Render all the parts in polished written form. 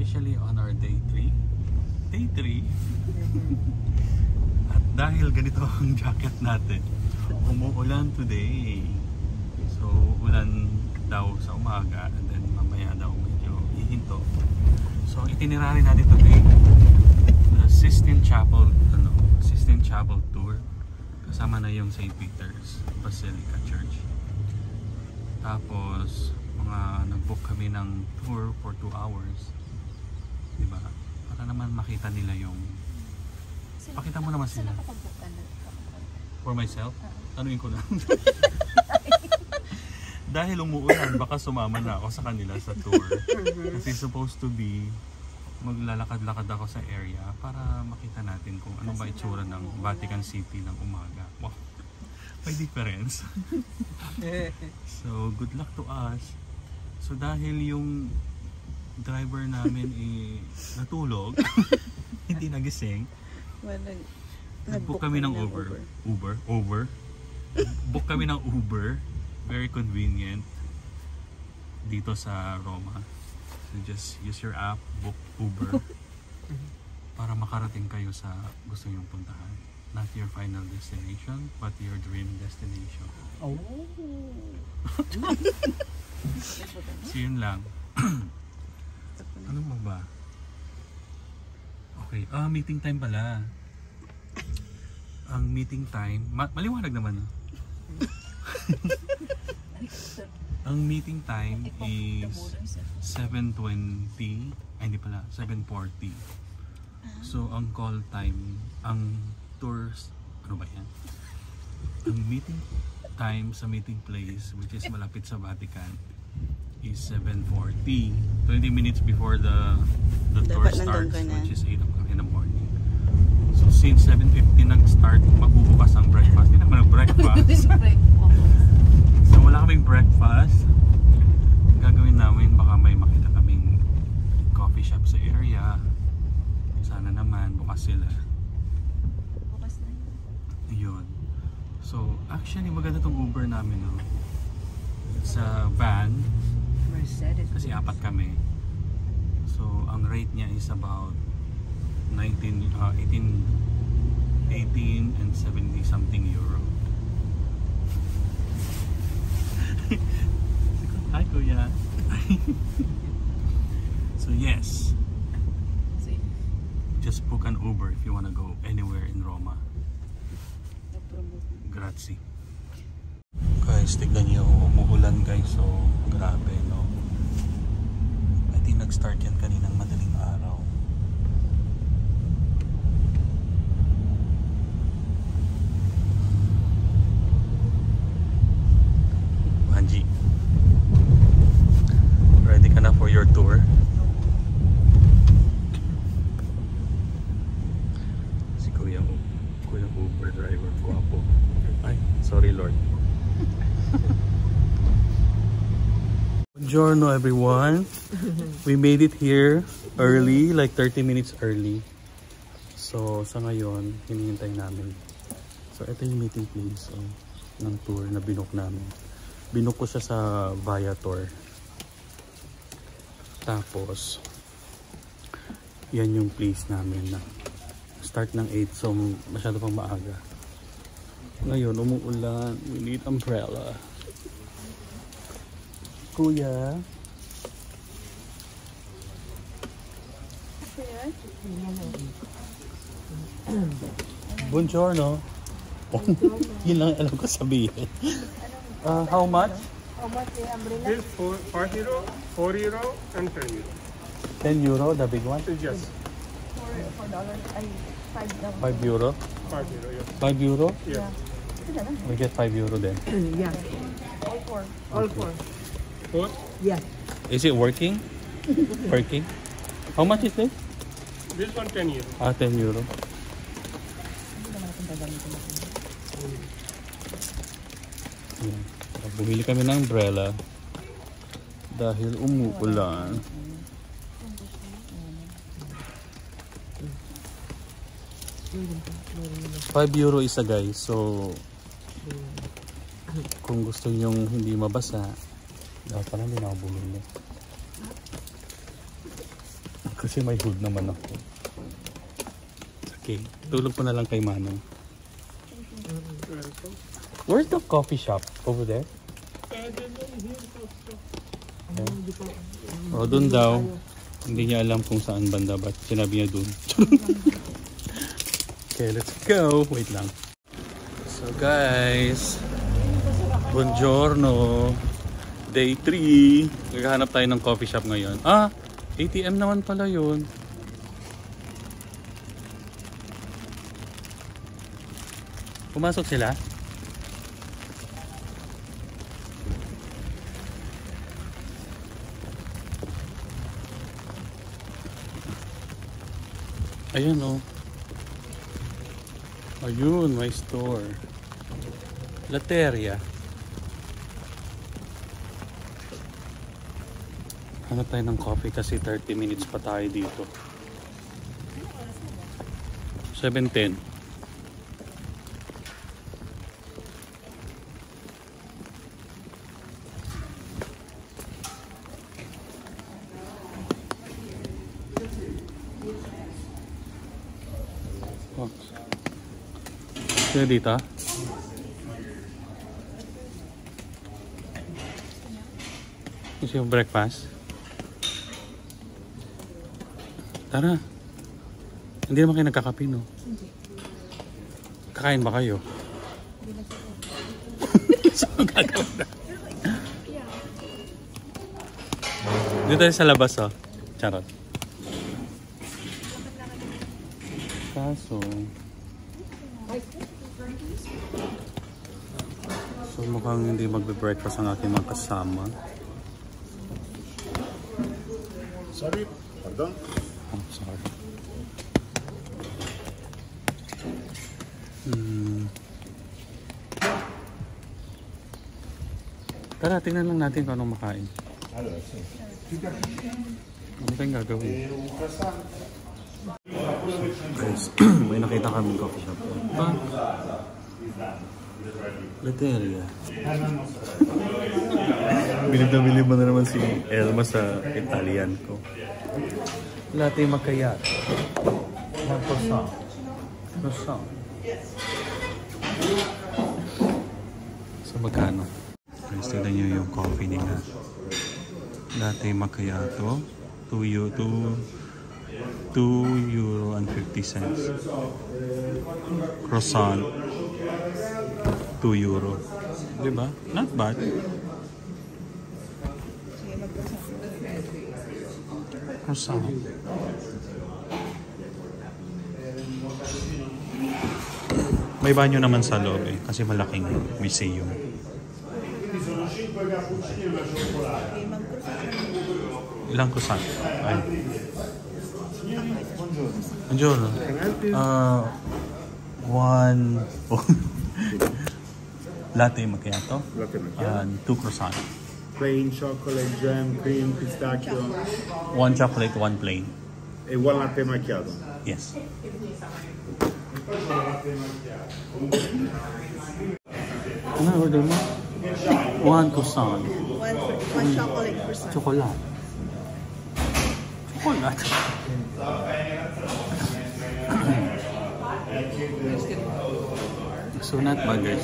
officially on our day 3. Day 3. At dahil ganito ang jacket natin, umuulan today. So ulan daw sa umaga and then mamaya daw medyo hihinto. So itinerary natin today the Sistine Chapel, Sistine Chapel tour. Kasama na yung St. Peter's Basilica Church. Tapos nag-book kami ng tour for 2 hours. Diba? Para naman makita nila yung... Pakita mo naman sila. For myself? Tanuin ko lang. Dahil umuulan, baka sumama na ako sa kanila sa tour. Kasi supposed to be maglalakad-lakad ako sa area para makita natin kung ano ba itsura ng Vatican City ng umaga. Wow! May difference. So, good luck to us. So, dahil yung driver namin natulog, hindi nagising, nag-book kami ng Uber. Book kami ng Uber. Very convenient dito sa Roma. So, just use your app, book Uber para makarating kayo sa gusto nyong puntahan. Not your final destination, but your dream destination. Oh! So yun lang. Ano mo ba? Okay, meeting time pala. Ang meeting time, maliwanag naman. Ang meeting time is 7:20, ay hindi pala, 7:40. So ang call time, ang tours, ano ba yan? Ang meeting time sa meeting place, which is malapit sa Vatican, is 7:40. 20 minutes before the tour starts, which is 8 o'clock in the morning. So since 7:50 nag-start, magbubukas ang breakfast. Hindi naman nag-breakfast. So wala kaming breakfast. Ang gagawin namin, baka may makita kaming coffee shop sa area. Sana naman, bukas sila. Bukas na yun. So actually maganda tong Uber namin, no? Sa van. Kasi 4 kami. So ang rate niya is about 18 and 70 something euro. Hi Kuya. So yes, just book an Uber if you wanna go anywhere in Roma. Grazie. Guys, tignan niyo, umuulan guys, so grabe, no? I think nag-start yan kaninang madaling araw. Angie, ready ka na for your tour? Si Kuya Uber driver, guwapo. Ay, sorry Lord. Buongiorno everyone. We made it here early, like 30 minutes early. So sa ngayon, hinihintay namin. So ito yung meeting place ng tour na binook namin. Binook ko siya sa Viator. Tapos yan yung place namin na start ng 8, so masyado pang maaga. Ngayon umuulan, we need umbrella. Kuya. Buongiorno. Yun lang alam ko sabihin. How much? How much the umbrella? This 4 euro, 4 euro, and 10 euro. 10 euro, the big one? Yes. $5. 5 euro? 5 euro, yes. 5 euro? Yeah. We get 5 euro then. Yeah. All four. 4? Yeah. Is it working? Working? How much is this? This one 10 euro. 10 euro. Yan. Bumili kami ng umbrella dahil umuulan. 5 euro isa guys, so kung gusto nyong hindi mabasa, dapat pala hindi na ako bumili. Kasi may hood naman ako. Okay, tulog ko na lang kay Manong. Where's the coffee shop? Over there? O, dun daw. Hindi niya alam kung saan banda, but sinabi niya dun. Okay, let's go. Wait lang. So guys, buongiorno. Day 3. Naghahanap tayo ng coffee shop ngayon. Ah, ATM naman pala yun. Pumasok sila? Ayun oh. Ayun, my store. Lateria. Hanap tayo ng coffee kasi 30 minutes pa tayo dito. 7:10. Oh. Sino dito? Gusto yung breakfast? Tara. Hindi naman kayo nagkakape, no? Hindi. Kakain ba kayo? Hindi na siya. Saan gagawin na? Dito tayo sa labas, oh. Charot. Kaso... So mukhang hindi magbe-breakfast ang aking mga kasama. Sorry, pardon. Oh, sorry. Tara, tingnan lang natin kung anong makain. Allora, sì. Ano tayong gagawin? Guys, may nakita kami coffee shop. Ba? Lateria. Bilib na bilib mo na naman si Elma sa Italian ko. Latte macchiato. Croissant. Croissant. So magkano? Guys, tignan nyo yung coffee nila. Latte macchiato. 2 euro and 50 cents. Croissant. 2 euro. Diba? Not bad. Croissant. May banyo naman sa loob eh, kasi malaking museum. Ilang croissant? Ay. Buongiorno. One latte macchiato. Latte macchiato. And 2 croissant. Plain chocolate, jam, cream, pistachio. 1 chocolate, 1 plain. E one latte macchiato. Yes. Ano order mo? 1 croissant. One chocolate croissant. Chocolate. Chocolate. So not bad guys.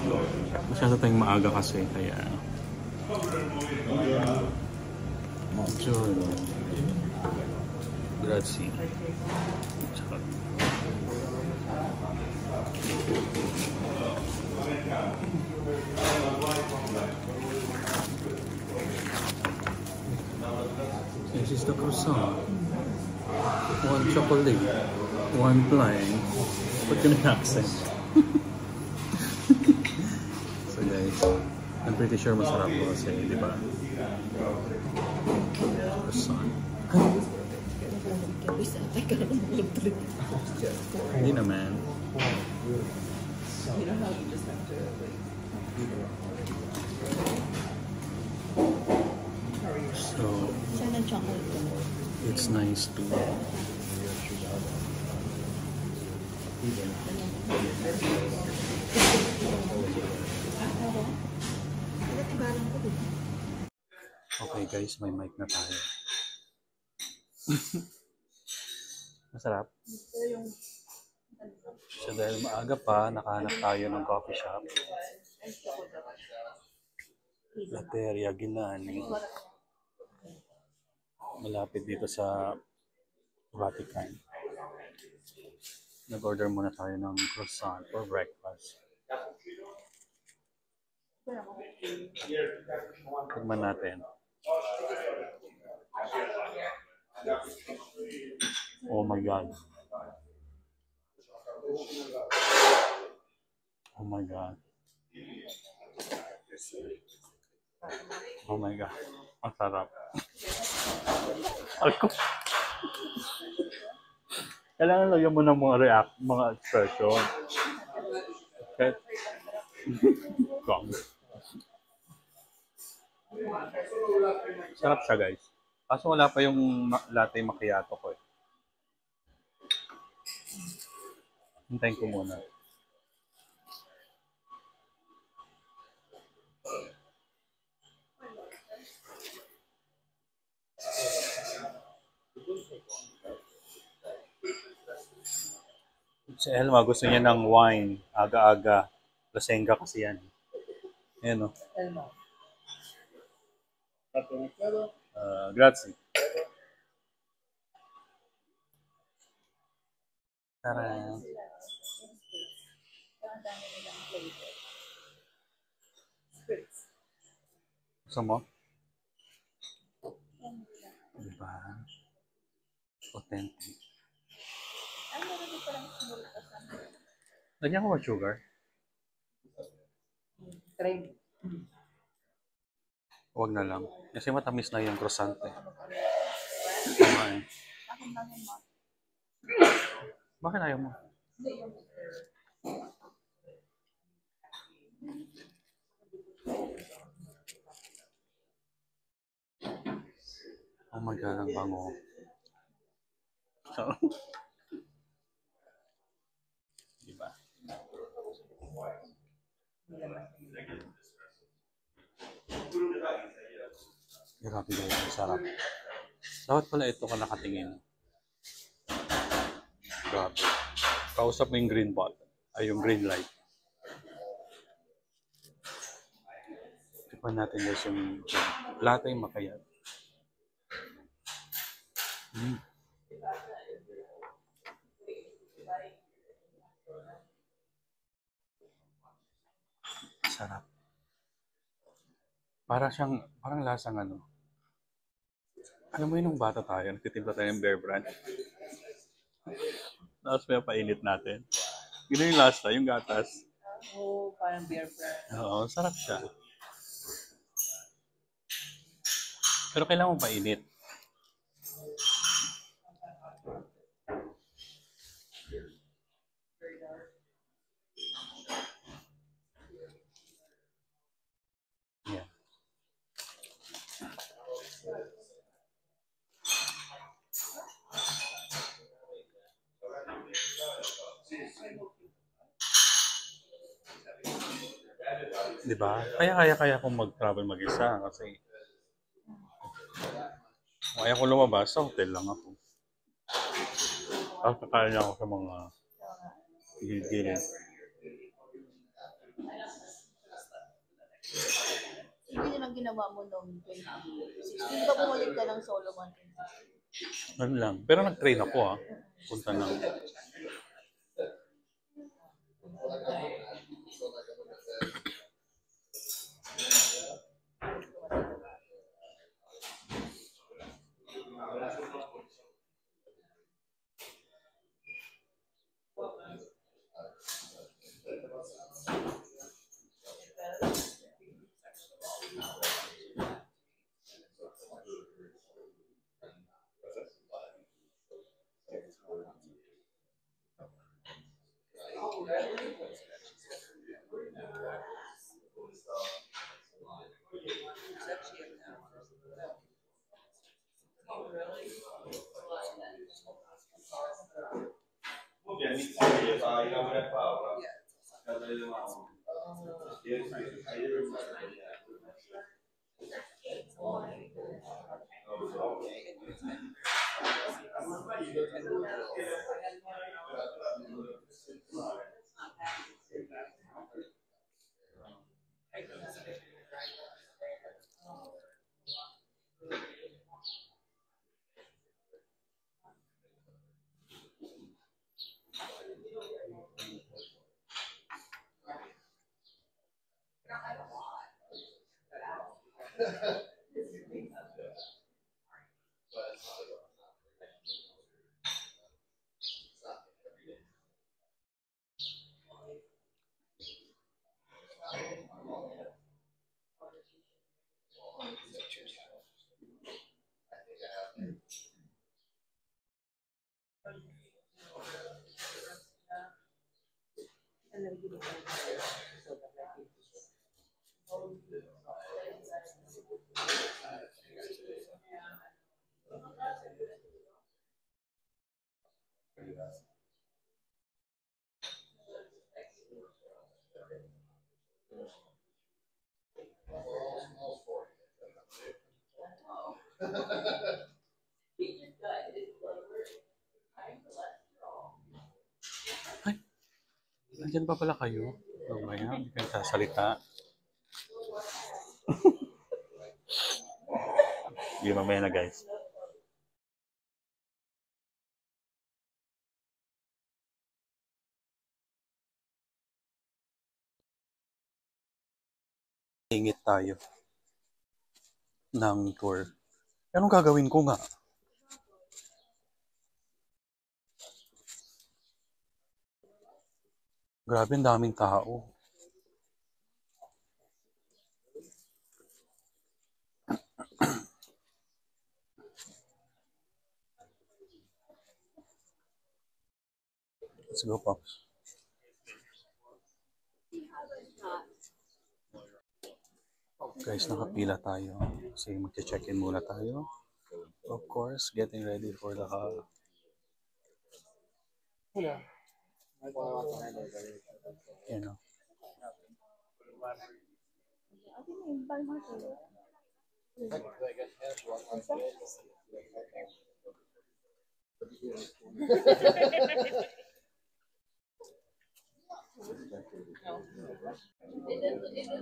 Masyado tayong maaga kasi kaya Buongiorno. Grazie. This is the croissant. 1 chocolate, 1 plain. What can I accent? So guys, I'm pretty sure masarap po kasi, di ba? Croissant. Hindi naman. So, Sana chocolate. it's nice too. Okay guys, may mic na tayo. Masarap. So dahil maaga pa, nakahanap tayo ng coffee shop. Lateria Ginani. Malapit dito sa Vatican. Nag-order muna tayo ng croissant for breakfast. Tignan natin. Oh my God. Oh my God. Oh my God. Ang sarap. Alko. Kailangan lagyan mo ng mga expression. Okay? Gong. Sarap siya, guys. Kaso wala pa yung latte macchiato ko eh. Hintayin ko muna. Si Elma, gusto niya ng wine. Aga-aga. Lasenga kasi yan. Ayan o. Elmo. Grazie. Tara. Gusto mo? Diba? Authentic. Lagyan ko ba sugar? Cream. Huwag na lang. Kasi matamis na yung croissant eh. Tama eh. Bakit ayaw mo? Oh my God, ang bango. Diba? Grabe guys, ang sarap. Dapat pala ito ka nakatingin. Grabe. Kausap mo yung green button. Ay, yung green light. Tipan natin guys yung latte macchiato. Sarap. Parang lasang ano. Alam mo yun nung bata tayo, nagtitimpla tayo ng Bear Brand. Tapos may painit natin. Yun yung last yung gatas. Oh, parang beer brand. Oo, sarap siya. Pero kailangan mo painit. Yeah. Diba? Kaya kong mag-travel mag-isa kasi kung ayaw ko lumabas, sa hotel lang ako. Tapos kakain ako sa mga gilid. Hindi yun ang ginawa mo noong 2016. Hindi ba bumalik ka ng solo mo? Ano lang. Pero nag-train ako Punta na. Ay, nandyan pa pala kayo. Mamaya, hindi kayo sasalita. Hindi, mamaya na guys. Ingit tayo ng tour. Anong gagawin ko nga? Grabe, ang daming tao. Let's go, Pops. Guys, nakapila tayo. Kasi mag-check-in muna tayo. Of course, getting ready for the you know.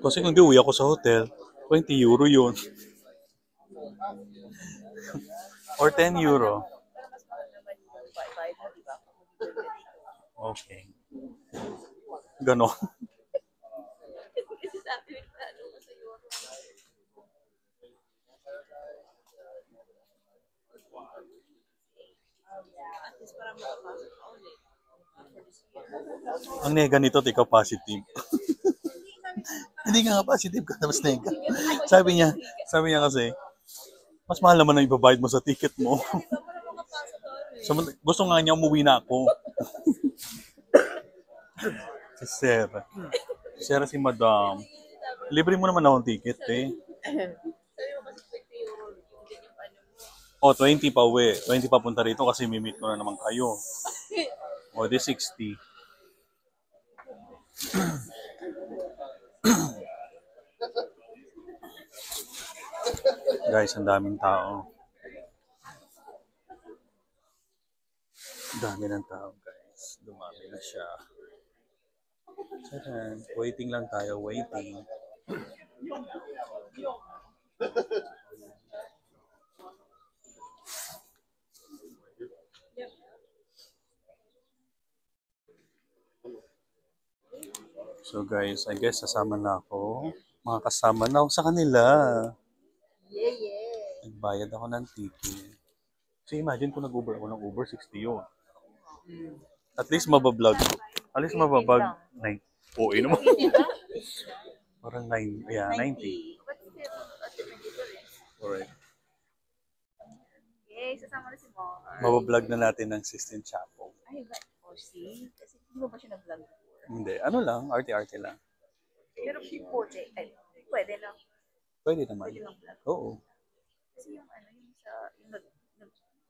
Kasi kung di uwi ako sa hotel, 20 euro yun. Or 10 euro. Okay. Ganon. Ang nega nito, ikaw positive. Hindi nga positive ka, mas nega. Sabi niya kasi, mas mahal naman ang ibabayad mo sa ticket mo. So, gusto nga niya umuwi na ako. Si Sarah si Madam. Libre mo naman akong ticket eh. O, 20 pa uwi. 20 pa punta rito kasi mimit ko na naman kayo. O, di 60. Guys, ang daming tao. Dami ng tao, guys. Dumami na siya. Saran, waiting lang tayo, waiting. So guys, I guess sasama na ako. Mga kasama na ako sa kanila. Nagbayad ako ng ticket. So imagine kung nag-Uber ako ng Uber, 60 yun. At least mabablog. At least mabablog. 9. Oo, naman. Parang 9. Yeah, 90. Alright. Yay, sasama na si Mom. Mabablog na natin ng Sistine Chapel. Ay, ba? O, see? Kasi hindi mo ba siya nag-vlog before? Hindi. Ano lang, arte-arte lang. Pero pwede. Ay, pwede lang. Pwede naman. Pwede lang vlog. Oo. Kasi yung ano, yung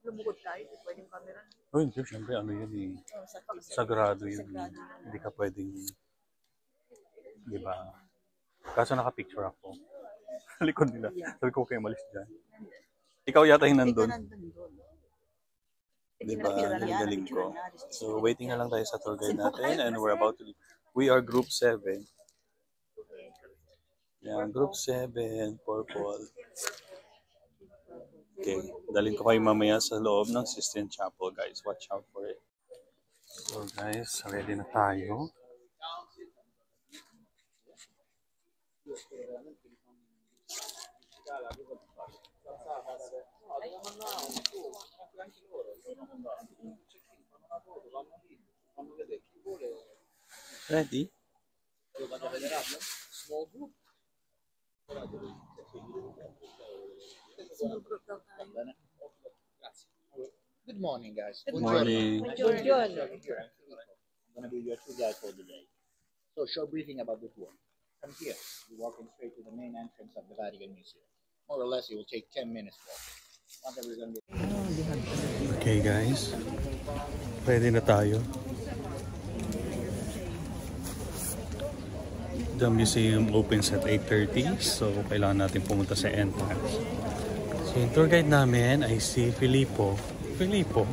lumugod tayo, pwede yung camera. Oh, hindi. Siyempre, ano yun eh. Sagrado yun. Hindi ka pwedeng, di ba? Kaso nakapicture ako. Likod nila. Sabi ko, kayo malis dyan. Ikaw yata yung nandun. Diba? Ang galing ko. So, waiting na lang tayo sa tour guide natin and we're about to leave. We are group 7. Yan, group 7, purple. Okay, dalhin ko kayo mamaya sa loob ng Sistine Chapel, guys. Watch out for it. So, guys, ready na tayo. Ready? Good morning, guys. Good morning. I'm going to be your tour guide for the day. So, short briefing about the tour. From here, you're walking straight to the main entrance of the Vatican Museum. More or less, it will take 10 minutes walk. We're going to be... Okay, guys. Ready na tayo. The museum opens at 8:30, so kailangan natin pumunta sa entrance. So yung tour guide namin ay si Filippo. Filippo?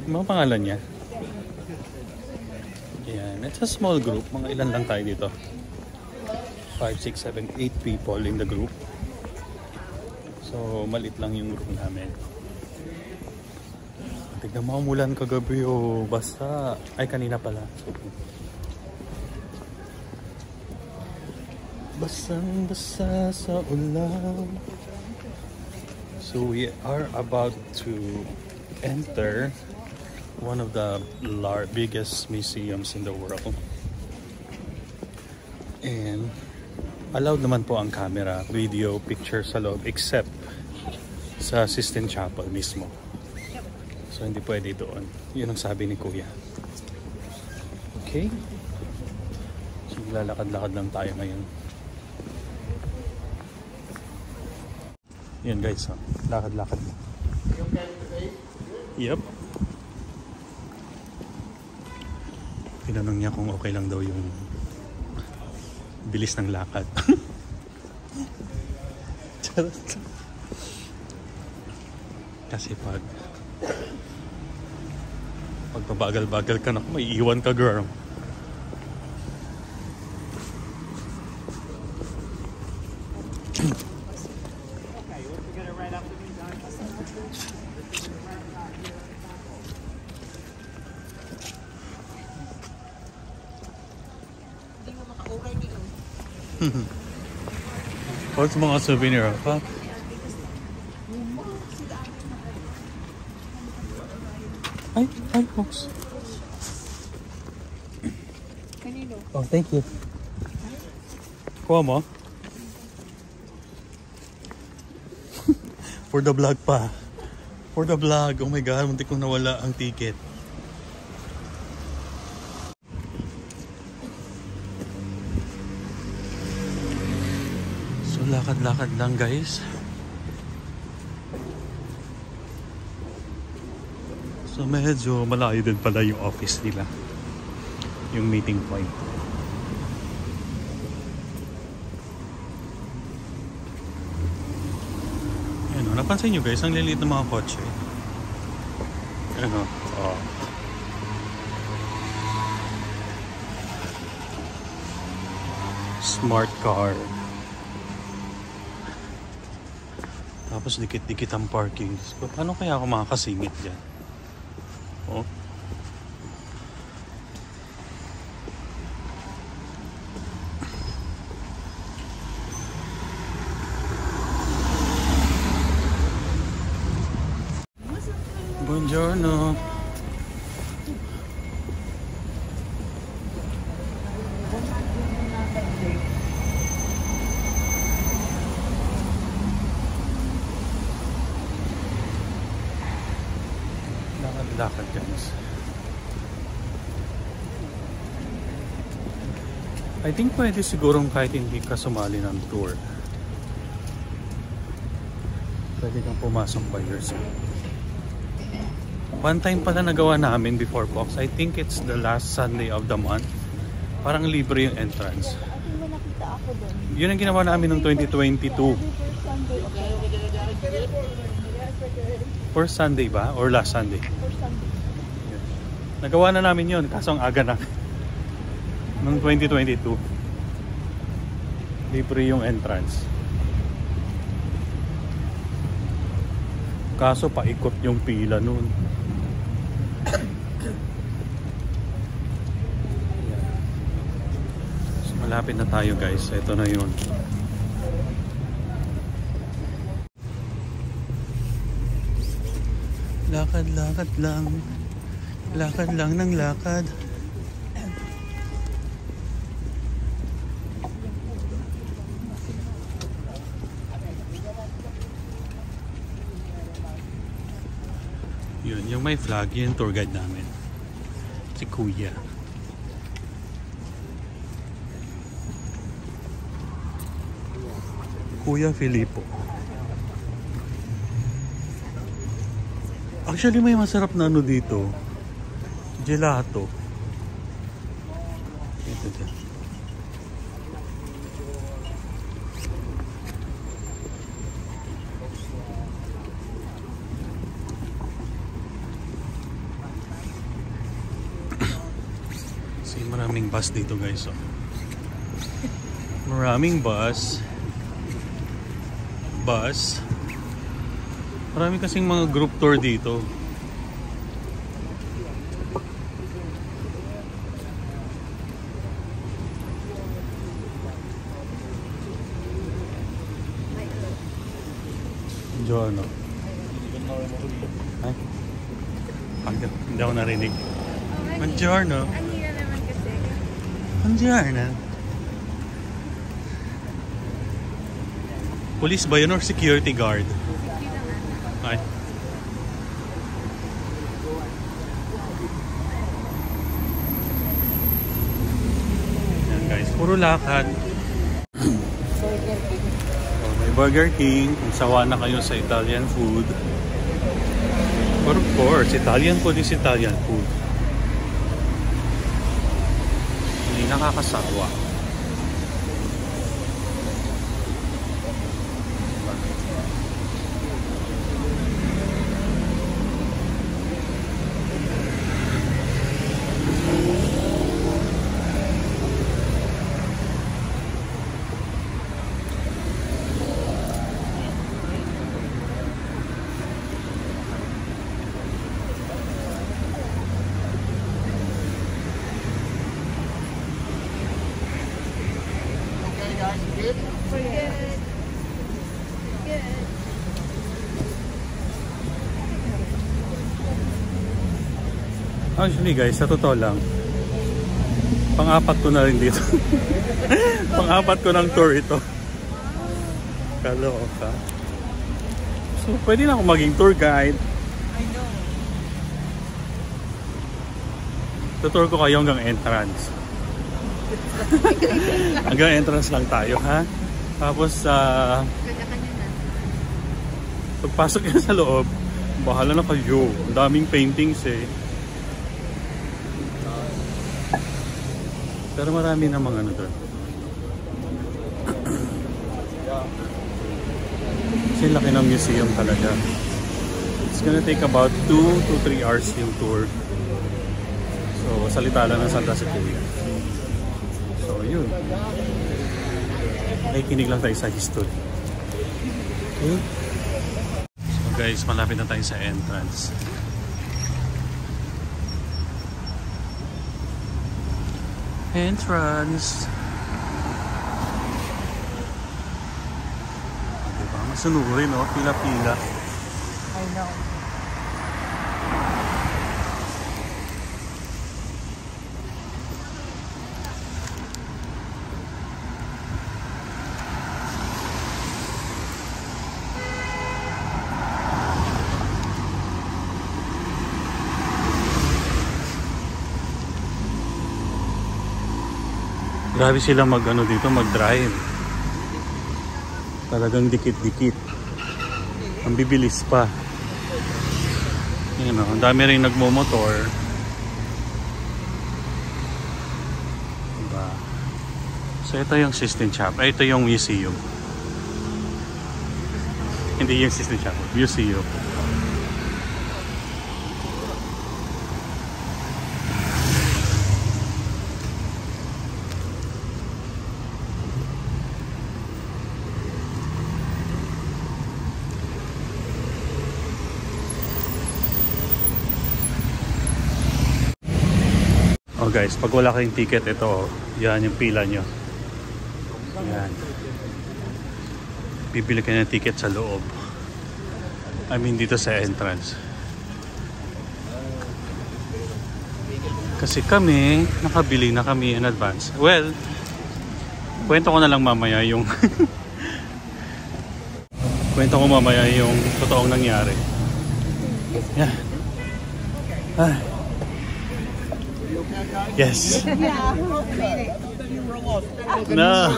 Ano ang pangalan niya? Yan, it's a small group. Mga ilan lang tayo dito? 5, 6, 7, 8 people in the group. So maliit lang yung group namin. Tignan mo ang ulan kagabi oh. Basta. Ay, kanina pala. Basang-basa sa ulan. So we are about to enter one of the biggest museums in the world. And allowed naman po ang camera, video, picture sa loob except sa Sistine Chapel mismo. So hindi pwede doon. Yun ang sabi ni Kuya. Okay? So lalakad-lakad lang tayo ngayon. Yan guys, oh. Lakad-lakad. Yep. Tinanong niya kung okay lang daw yung bilis ng lakad. Charot. Kasi pag pabagal-bagal ka na, may iwan ka, girl. What's mga souvenir pa? Ay, folks. Oh, thank you. Kuha mo? For the vlog pa. For the vlog. Oh my God, muntik kong nawala ang ticket. Lakad-lakad lang guys. So medyo malayo din pala yung office nila. Yung meeting point. Ano, napansin nyo guys, ang lilit ng mga kotse. Ano, oh. Smart car. Tapos dikit-dikit ang parking. So, paano kaya ako makakasingit dyan? Oh. Buongiorno. Lakad guys. I think pwede sigurong kahit hindi ka sumali ng tour. Pwede kang pumasok by yourself. One time pala nagawa namin before Box. I think it's the last Sunday of the month. Parang libre yung entrance. Yun ang ginawa namin noong 2022. First Sunday ba? Or last Sunday? First Sunday. Nagawa na namin yun, kaso ang aga na. Noong 2022. Libre yung entrance. Kaso paikot yung pila noon. So, malapit na tayo guys. Ito na yun. Lakad-lakad lang. Lakad lang ng lakad. Yun, yung may flag, yun tour guide namin. Si Kuya. Kuya Filippo. Actually may masarap na ano dito. Gelato. Ito dyan. Maraming bus dito guys. Oh. Maraming bus. Marami kasing mga group tour dito. Buongiorno. Ay? Hindi ako narinig. Buongiorno. Buongiorno. Police ba yun or security guard? Ay. Yan guys, puro lakad. Oh, may Burger King. Kung sawa na kayo sa Italian food. But of course, Italian food is Italian food. Hindi nakakasawa. Actually guys, sa totoo lang, pang-apat ko na rin dito. Pang-apat ko ng tour ito. Kaloka. So pwede na ako maging tour guide. I know. Tutour ko kayo hanggang entrance. Hanggang entrance lang tayo, ha? Tapos pagpasok nyo sa loob, bahala na kayo. Ang daming paintings eh. Pero marami namang ano doon. Kasi laki ng museum talaga. It's gonna take about 2 to 3 hours yung tour. So, salita lang ng salita si Kuya. So, yun. Nakikinig lang tayo sa history. Okay? So guys, malapit na tayo sa entrance. Entrance. Diba? Masunurin, no? Pila-pila. I know. Grabe silang mag-ano dito, mag-drive. Talagang dikit-dikit. Ang bibilis pa. Yan o, ang dami rin nagmo-motor. Diba? So ito yung Sistine Chapel. Ito yung museum. Hindi yung Sistine Chapel, museum. guys, pag wala kayong ticket, ito, yan yung pila nyo. Yan. Bibili kayo ng ticket sa loob. I mean, dito sa entrance. Kasi kami, nakabili na kami in advance. Well, kwento ko na lang mamaya yung kwento ko mamaya yung totoong nangyari. Yeah. Ah. Yes. No.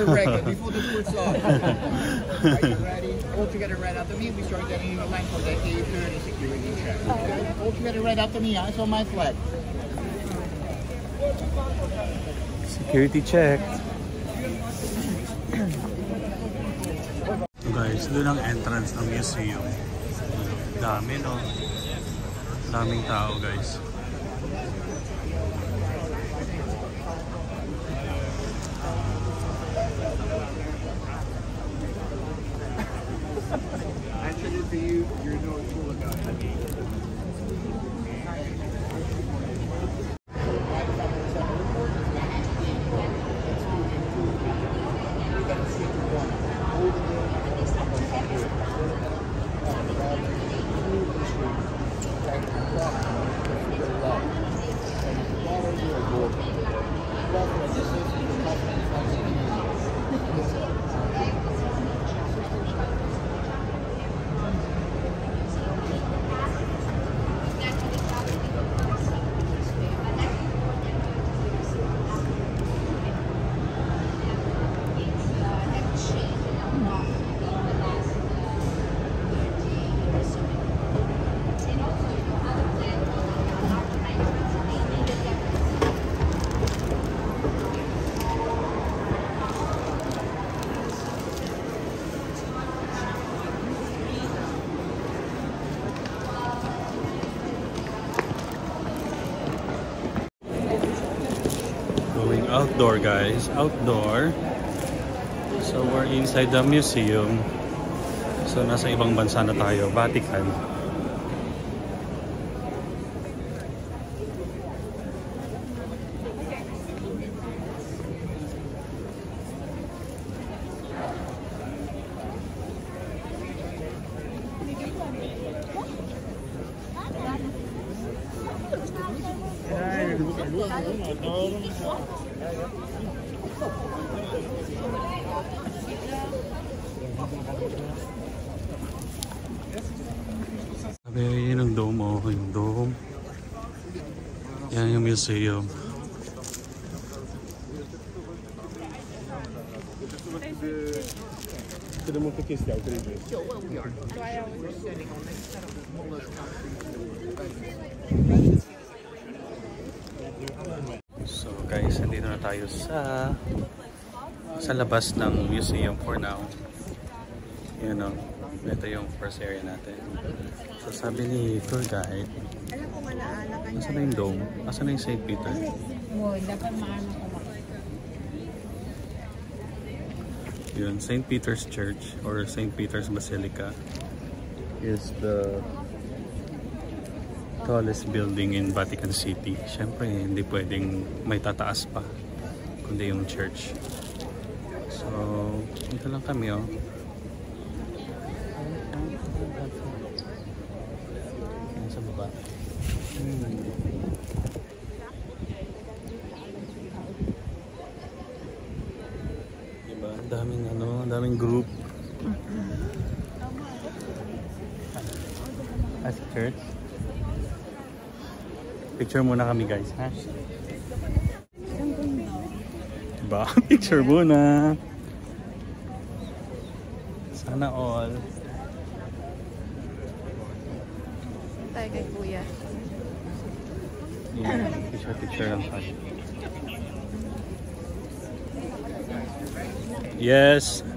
All together right after me. We start getting in the line for the A30 security check. All together right after me. Eyes on my flag. Security check. Guys, doon ang entrance ng museum. Dami, no? Daming tao, guys. Actually, for you, you're no tour guide. Outdoor, guys, outdoor. So we're inside the museum. So nasa ibang bansa na tayo, Vatican. Sabi, yun ang dome, oh, yung dome. Yan yung museum. So guys, nandito na tayo sa labas ng museum for now. Yan o, ito yung first area natin. So sabi ni tour guide, nasa na yung dome? Nasa na yung St. Peter? Yun, St. Peter's Church or St. Peter's Basilica is the tallest building in Vatican City. Siyempre, hindi pwedeng may tataas pa kundi yung church. So, dito lang kami, oh. Yan sa baba. Diba? Ang daming ang daming group. As a church. Picture muna kami, guys, ha? Diba? Picture muna. Sana all. Tayo kay Kuya. Yeah, picture lang tayo. Yes.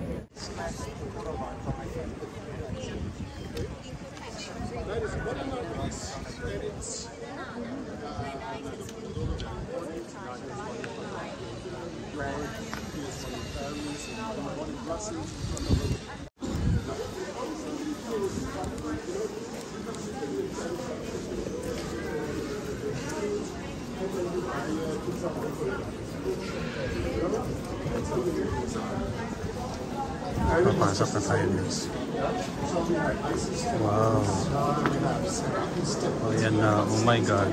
Papasok na tayo guys. Wow. Oh, yan na. Oh my God.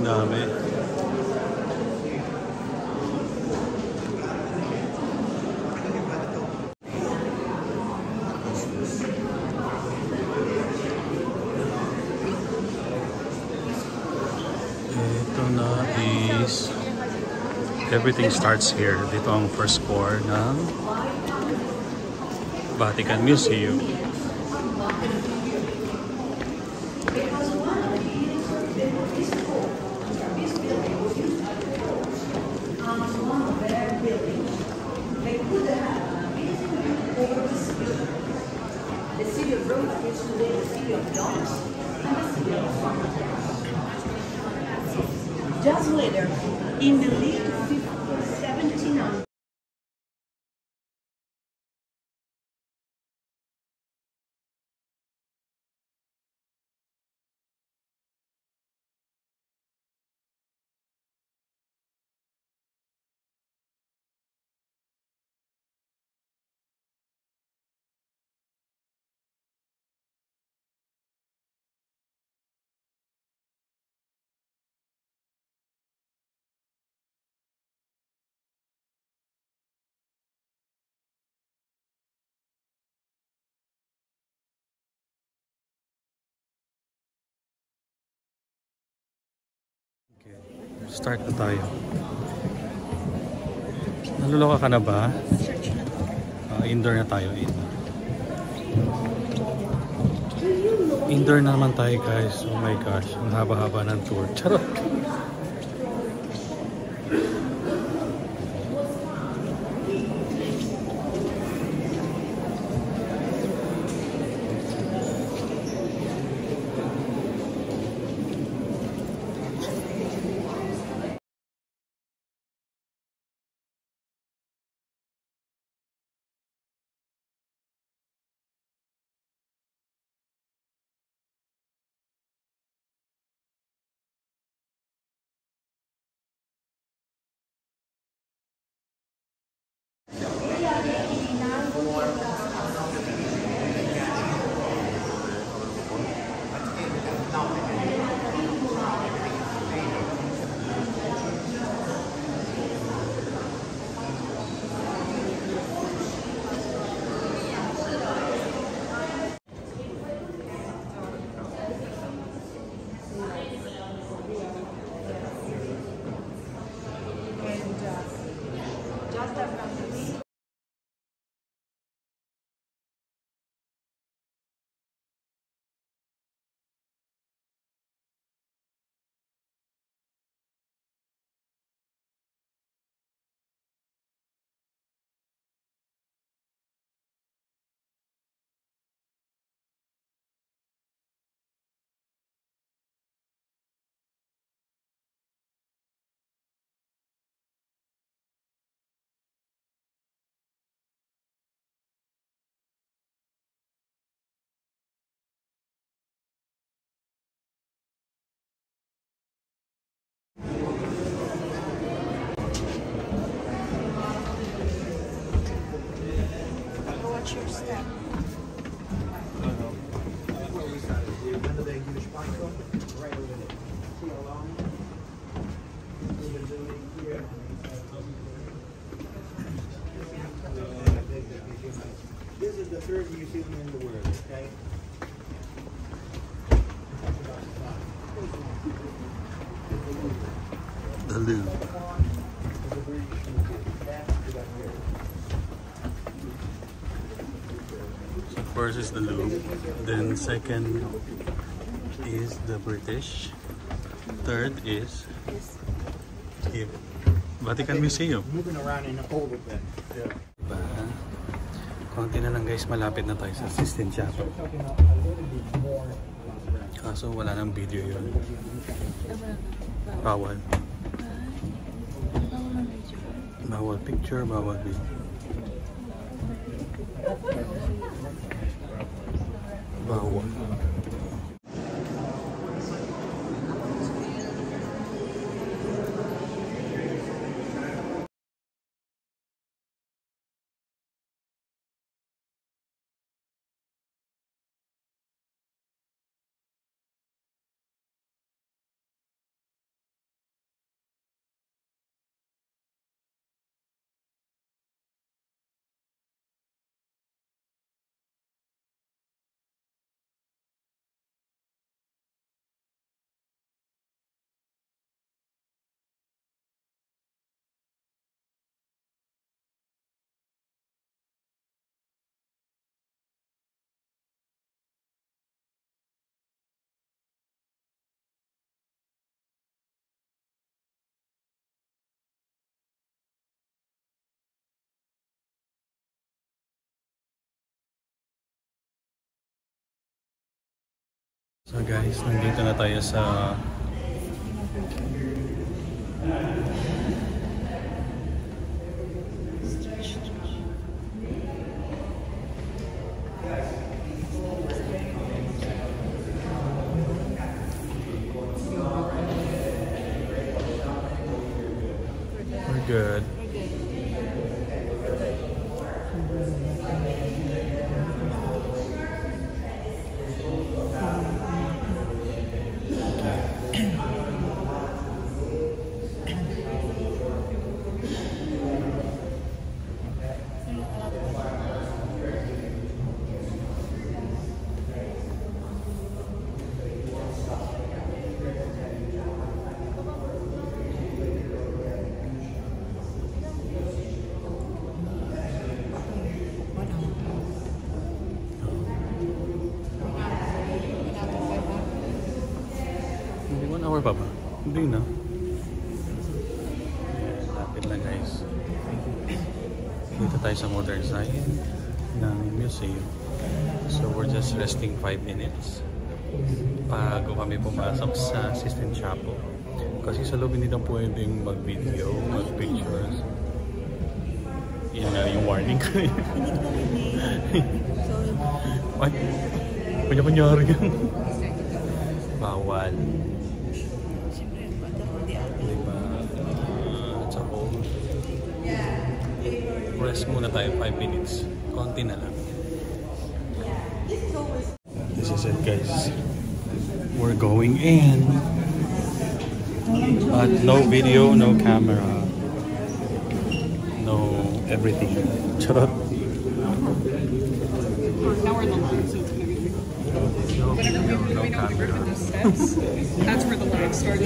Dami. Ito na is everything starts here. Dito ang first floor ng Vatican Museum. Just later, in the late 79. Start na tayo. Naluloka ka na ba? Indoor na tayo. Indoor na naman tayo guys. Oh my gosh. Ang haba-haba ng tour. Charot! This is the third museum in the world, okay? The Louvre. So first is the Louvre, then second is the British, third is the Vatican Museum. Moving around in a hole with them. Yeah. Diba? Konti na lang guys, malapit na tayo sa Sistine Chapel. Kaso wala nang video yun. Bawal. Bawal picture, bawal video. Bawal. So guys, nandito na tayo sa We're good. Hour pa ba? Hindi na. Lapit lang guys. Dito tayo sa modern side ng museum. So we're just resting 5 minutes bago kami pumasok sa Sistine Chapel. Kasi sa loob hindi na pwedeng mag-video, mag-pictures. Yan na yung warning ko. Ay, kanya-kanyari yan. Bawal. Rest muna tayo 5 minutes. Konti na lang. This is it guys. We're going in. But no video, no camera. No everything. Charot. Now we're in the line, so it's gonna be whenever we know we go up those steps. That's where the line starts.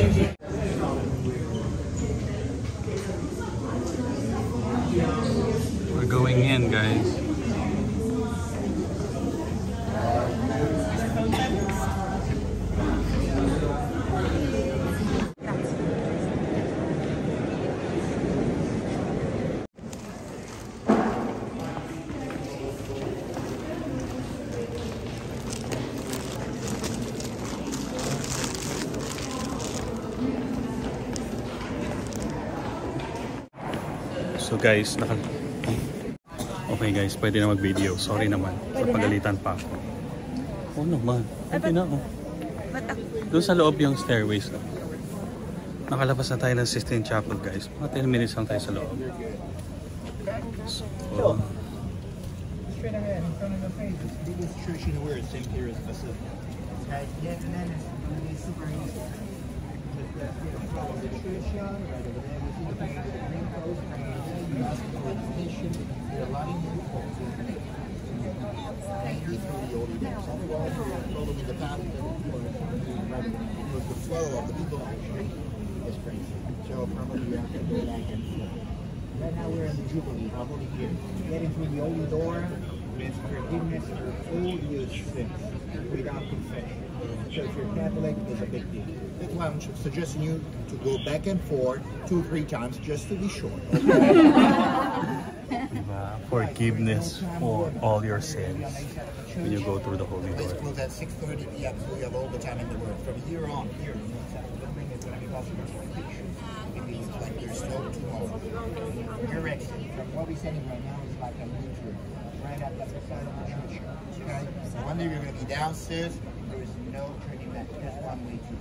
Going in, guys. So guys, okay guys, pwede na mag-video. Sorry naman, napagalitan pa ako. Oo naman, pwede na ako. Doon sa loob yung stairways. Nakalabas na tayo ng Sistine Chapel guys. Mga 10 minutes lang tayo sa loob. So, straight ahead in front of the face. It's the biggest church in the world, St. Peter's Basilica. Yeah, and then it's super easy. Follow the church yard, right over there. You see the green coast, right over there. You ask for information. There are a lot of new folks. And you through the old events. Following the path was the flow of the people actually is crazy. So probably we have to go back and forth. Right now we're in the Jubilee, probably here. Getting through the holy door with forgiveness for all your sins without confession. So if you're Catholic, it's a big deal. That's why I'm suggesting you to go back and forth 2-3 times just to be sure. Okay? diba? forgiveness for all your sins when you go through the holy This door. closes at 6:30 p.m. so we have all the time in the world. From here on, here, filming is going to be possible for pictures. It means like there's no tomorrow. Your exit from what we're sending right now is like a U-turn, right at the side of the church. Okay? So one day you're going to be downstairs, there is no turning back, just one way to.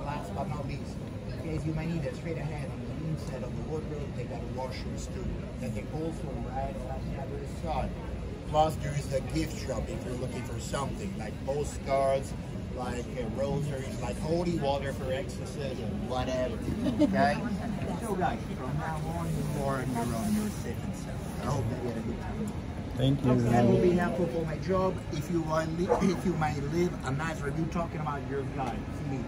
Last but not least, in case you might need it straight ahead on the inside of the wardrobe, they got washers too. That they also right on the other side. Plus, there is a gift shop if you're looking for something like postcards, like rosaries, like holy water for exorcism, whatever. Okay? So, guys, from now on, you are on your own. You're safe and sound. I hope that you had a good time. Thank you. That will be helpful for my job. If you might leave a nice review talking about your guy, me.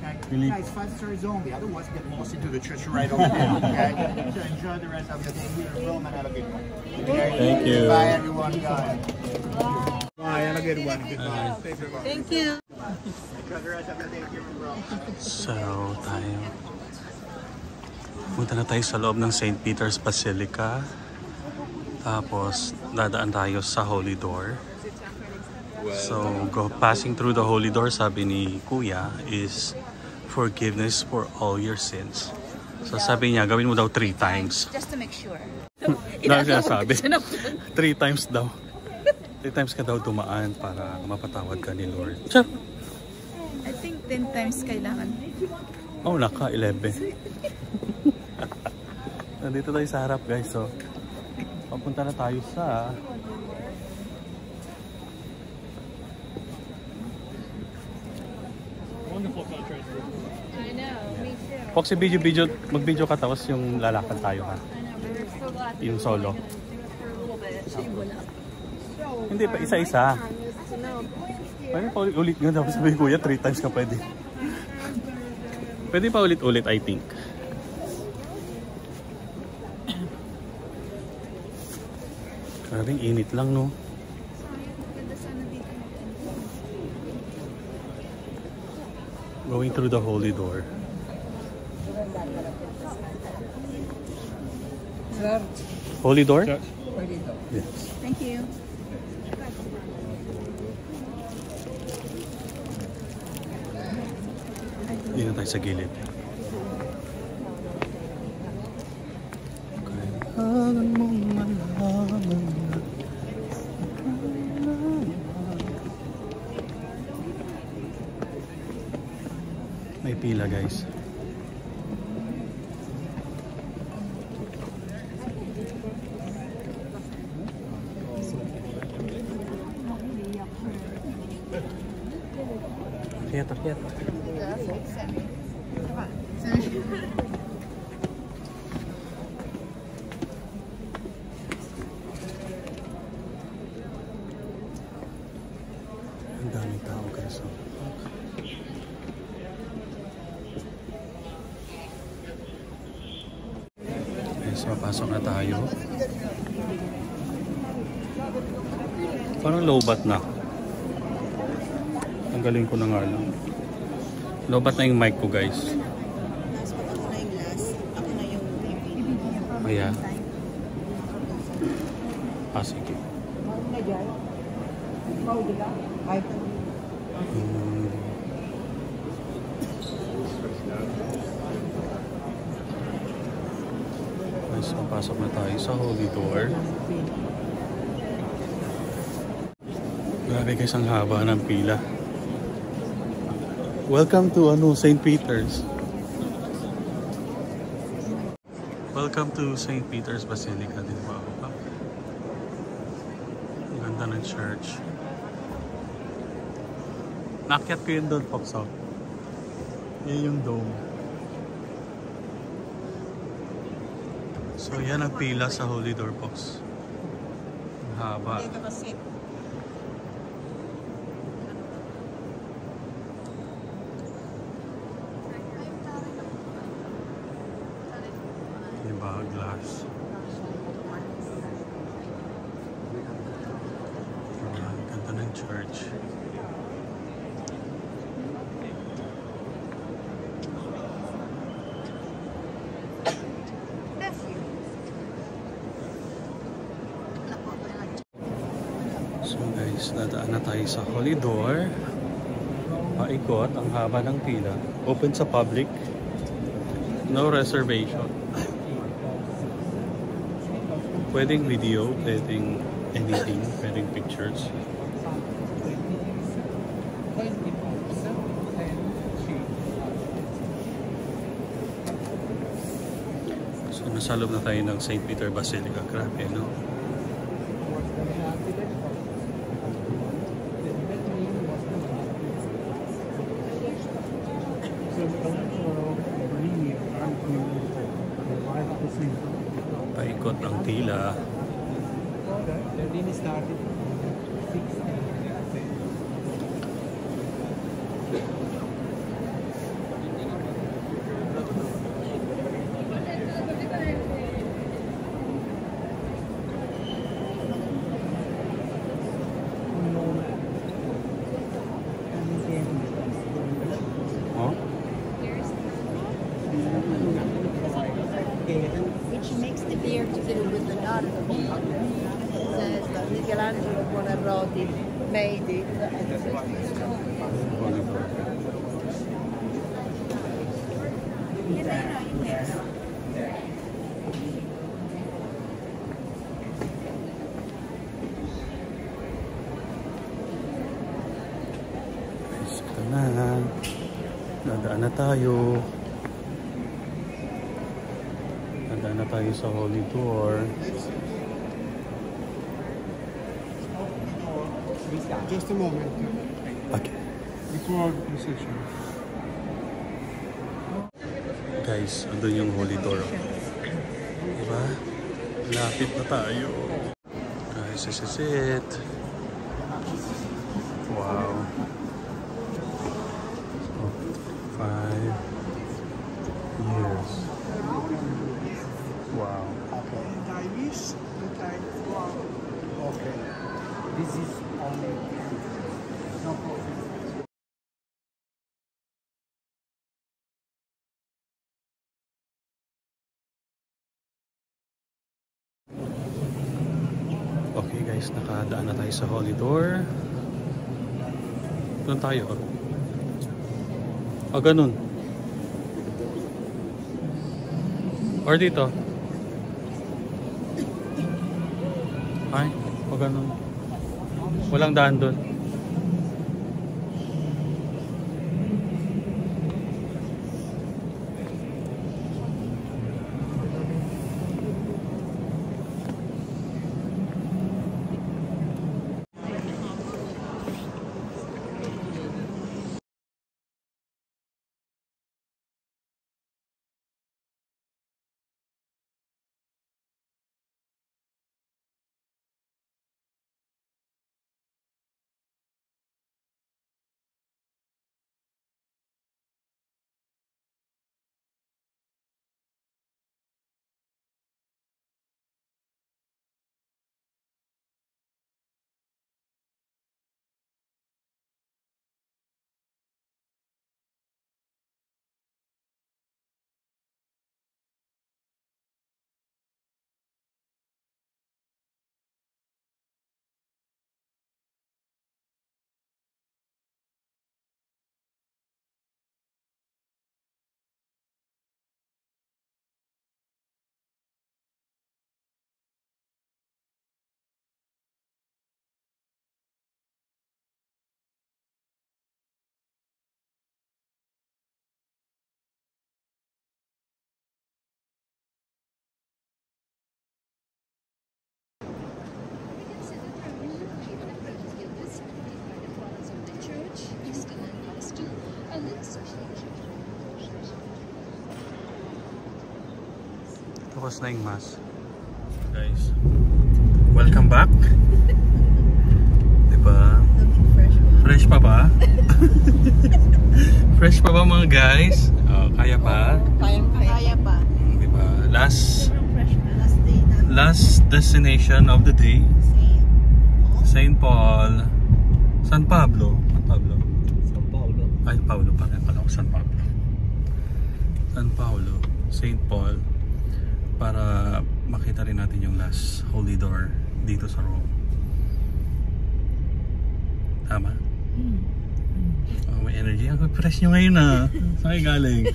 Okay? Really? Guys, 5 stars only. Otherwise, get lost into the church right over there. Okay? So enjoy the rest of your day here in Rome and have a good one. Okay? Thank you. Bye, everyone, guys. Bye. Have a good one. Goodbye. Thank you. Enjoy the rest of your day here in Rome. So, punta na tayo sa loob ng St. Peter's Basilica. Tapos, dadaan tayo sa Holy Door. So, passing through the Holy Door, sabi ni Kuya, is forgiveness for all your sins. So, sabi niya, gawin mo daw 3 times. Just to make sure. Dahil siya sabi, 3 times daw. 3 times ka daw dumaan para mapatawad ka ni Lord. Sure. I think 10 times kailangan. Oh, naka 11. Nandito tayo sa harap, guys. So, papunta na tayo sa Wonderful contrast. I know, me too. Foxy, mag-video ka tapos yung lalakad tayo ha. Yung solo. Hindi pa, isa-isa. Pwede pa ulit nga dapat sabi Kuya, 3 times ka pwede. Pwede pa ulit-ulit, I think. Grabing init lang, no? Going through the holy door. Holy door? Church. Yes. Thank you. Dito tayo sa gilid. May pila, guys. Quieto, quieto. Ang daming tao, guys. So, pasok na tayo. Parang low-bat na. Tanggalin ko na nga lang. Low-bat na yung mic ko, guys. Ayan. Sige. So, pasok na tayo sa Holy Door. Grabe guys, ang haba ng pila. Welcome to St. Peter's. Welcome to St. Peter's Basilica, di ba? Ang ganda ng church. Nakyat ko yun doon, Foxo. Yan yung dome. So yan ang pila sa Holy Door, Fox. Ang haba. Diba, glass. Ang ganda ng church. Nadaan na tayo sa Holy Door. Paikot, ang haba ng pila. Open sa public. No reservation. Pwedeng video, pwedeng anything, pwedeng pictures. So nasa loob na tayo ng St. Peter Basilica. Grabe, no? Paikot ang tila. Which makes the beer to do with the art. Says that Michelangelo Buonarroti made it. Ito na. Nadaan na tayo. Nadaan na tayo sa Holy Door. Just a moment. Okay. Before the procession. Guys, andun yung Holy Door. Diba? Lapit na tayo. Guys, this is it. Wow. So, 5 years. Wow. Okay. Okay. This is only. No problem. Okay guys, nakadaan na tayo sa Holy Door. Doon tayo. O ganun. Or dito. Ay, o ganun. Walang daan doon. Tapos na yung mass. Guys, welcome back. Diba? Fresh pa ba? Fresh pa ba mga guys? Oh, kaya pa? Kaya pa. Diba? Last destination of the day. St. Paul. San Pablo. San Paulo. Ay, Paulo pa rin pala ako. San Pablo. San Paulo. St. Paul. Para makita rin natin yung last Holy Door dito sa Rome. Tama? Oh, may energy. Ang fresh nyo ngayon ah. Saan kayo galing?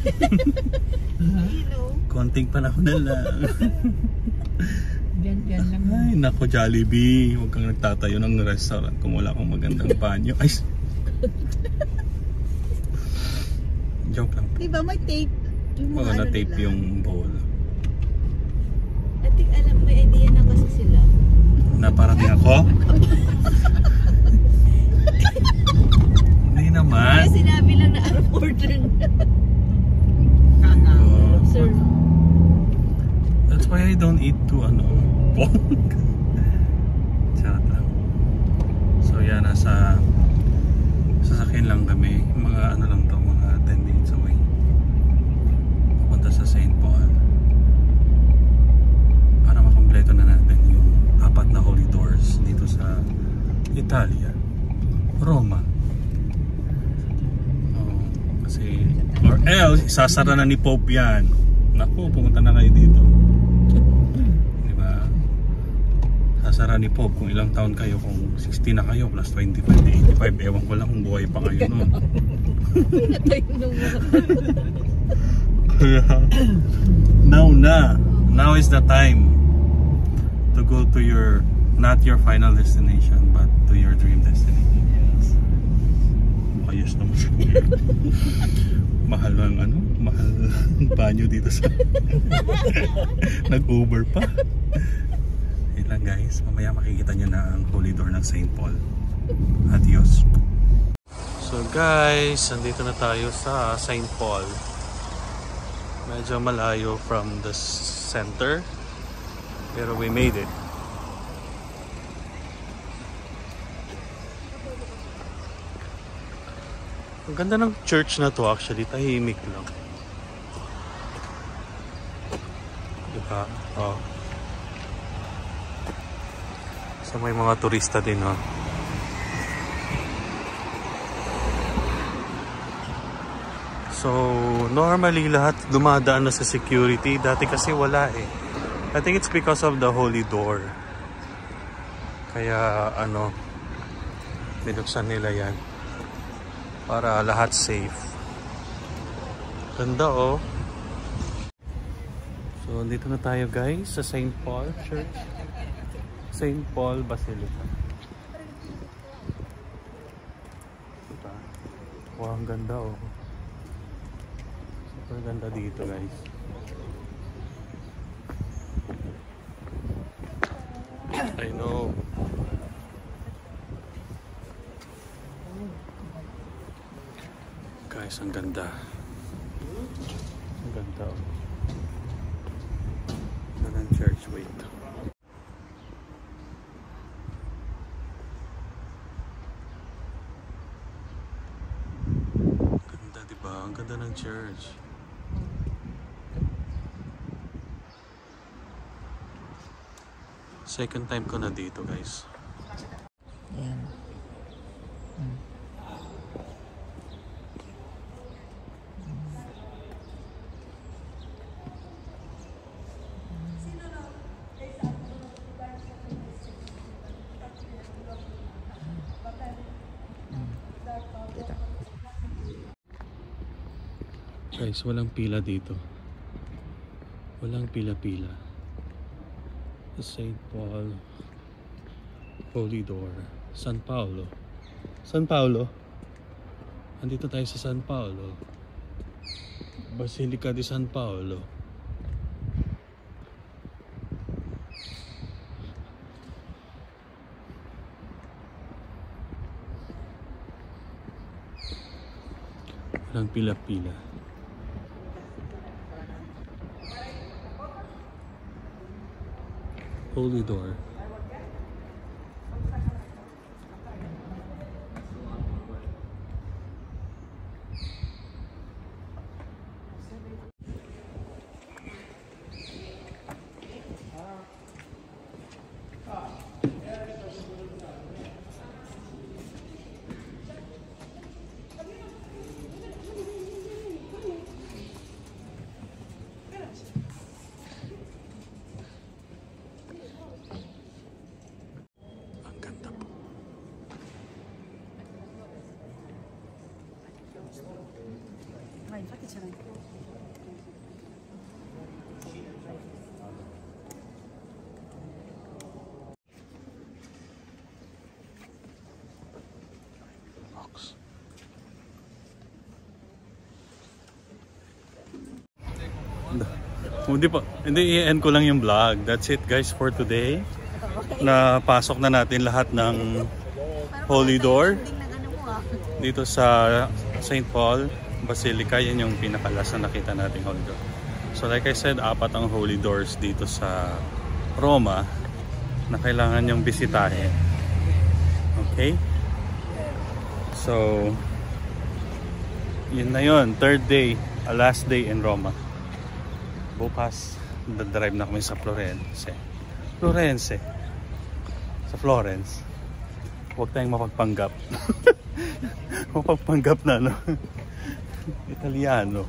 Konting panahon na lang. Diyan lang. Ay, nako Jollibee. Huwag kang nagtatayo ng restaurant kung wala kang magandang banyo. Ay! Joke lang. Diba may tape? Mga na-tape yung bowl. I think may idea na kasi sila. Naparating ako? Hindi naman. Kaya sinabi lang na order na. Sir. That's why I don't eat too pork. Charot lang. So yan, nasa sasakyan lang kami. Mga lang to, mga 10 minutes away. Papunta sa St. Paul. Para makompleto na natin yung 4 na holy doors dito sa Italia. Roma. Oh, kasi or else, isasara na ni Pope yan. Naku, pumunta na kayo dito. Diba? Sasara ni Pope kung ilang taon kayo. Kung 60 na kayo plus 25, 85. Ewan ko lang kung buhay pa kayo noon. Now is the time to go to your, not your final destination, but to your dream destination. Ayos naman. Mahal ng mahal ng banyo dito sa nag-Uber pa. Yun lang guys, mamaya makikita nyo na ang holy door ng St. Paul. Adios. So guys, nandito na tayo sa St. Paul. Medyo malayo from the center, pero we made it. Ang ganda ng church na to actually, tahimik lang. Diba? Oh. So may mga turista din, oh. So normally lahat dumadaan na sa security. Dati kasi wala eh. I think it's because of the holy door. Kaya binuksan nila yan. Para lahat safe. Ganda oh. So dito na tayo guys sa St. Paul Church. St. Paul Basilica. Diba? Wow, ang ganda oh. Super ganda dito guys. I know. Guys, ang ganda. Ang ganda. Gandang church, wait. Ganda, diba? Ang ganda ng church. Second time ko na dito, guys. Ayan. Guys, walang pila dito. Walang pila-pila. The St. Paul Holy Door. San Paolo. San Paolo? Andito tayo sa San Paolo. Basilica di San Paolo. Walang pila-pila. Holy Door. Hindi, i-end ko lang yung vlog. That's it guys for today. Napasok na natin lahat ng Holy Door dito sa St. Paul Basilica. Yan yung pinakalas na nakita natin Holy Door. So like I said, 4 ang Holy Doors dito sa Roma na kailangan yung bisitahin. Okay? So yun na yun, 3rd day, last day in Roma. Bukas drive na kami sa Florence. Sa Florence. Huwag tayong mapagpanggap. Mapagpanggap na, no? Italiano.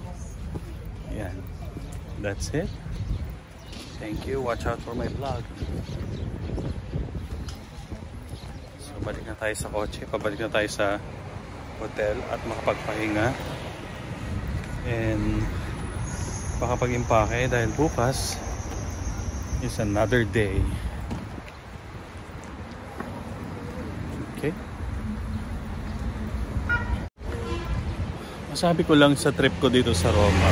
Yan. That's it. Thank you. Watch out for my vlog. So balik na tayo sa kotse. Pabalik na tayo sa hotel at makapagpahinga. And makapag-impake dahil bukas is another day. Okay? Masabi ko lang sa trip ko dito sa Roma,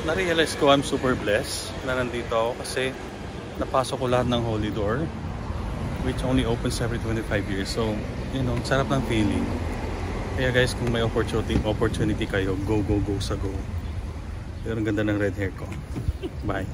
na-realize ko I'm super blessed na nandito ako kasi napasok ko lahat ng Holy Door, which only opens every 25 years. So, you know, sarap ng feeling. Kaya guys, kung may opportunity kayo, go sa go. Pero ang ganda ng red hair ko. Bye.